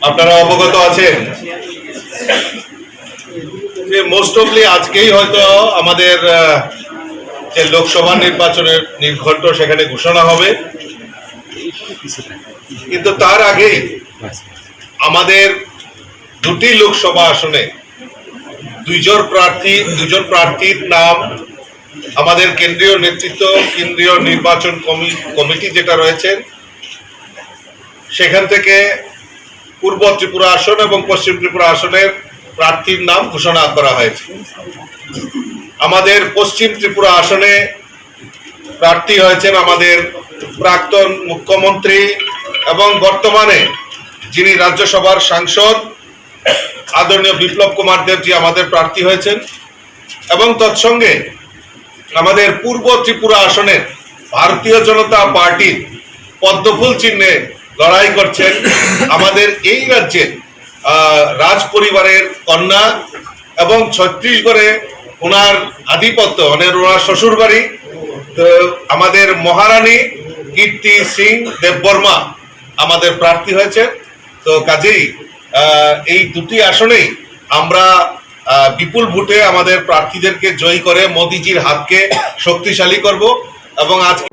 আপনারা অবগত আছেন যে মোস্ট অফলি আজকেই হয়তো আমাদের যে লোকসভা নির্বাচনের নির্ঘণ্ট সেখানে ঘোষণা হবে, কিন্তু তার আগেই আমাদের দুটি লোকসভা আসনে দুজন প্রার্থীর নাম আমাদের কেন্দ্রীয় নেতৃত্ব, কেন্দ্রীয় নির্বাচন কমিটি যেটা রয়েছে সেখান থেকে পূর্ব ত্রিপুরা আসন এবং পশ্চিম ত্রিপুরা আসনের প্রার্থীর নাম ঘোষণা করা হয়েছে। আমাদের পশ্চিম ত্রিপুরা আসনে প্রার্থী হয়েছেন আমাদের প্রাক্তন মুখ্যমন্ত্রী এবং বর্তমানে যিনি রাজ্যসভার সাংসদ আদরণীয় বিপ্লব কুমার দেবজি আমাদের প্রার্থী হয়েছেন, এবং তৎসঙ্গে আমাদের পূর্ব ত্রিপুরা আসনের ভারতীয় জনতা পার্টির পদ্মফুল চিহ্নে লড়াই করছেন আমাদের এই রাজ্যের রাজ পরিবারের কন্যা এবং ছত্তিশগড়ে ওনার আধিপত্য, ওনার শ্বশুর বাড়ি, তো আমাদের মহারানী কীর্তি সিং দেববর্মা আমাদের প্রার্থী হয়েছে। তো কাজেই এই দুটি আসনেই আমরা বিপুল ভোটে আমাদের প্রার্থীদেরকে জয়ী করে মোদিজির হাতকে শক্তিশালী করব, এবং আজকে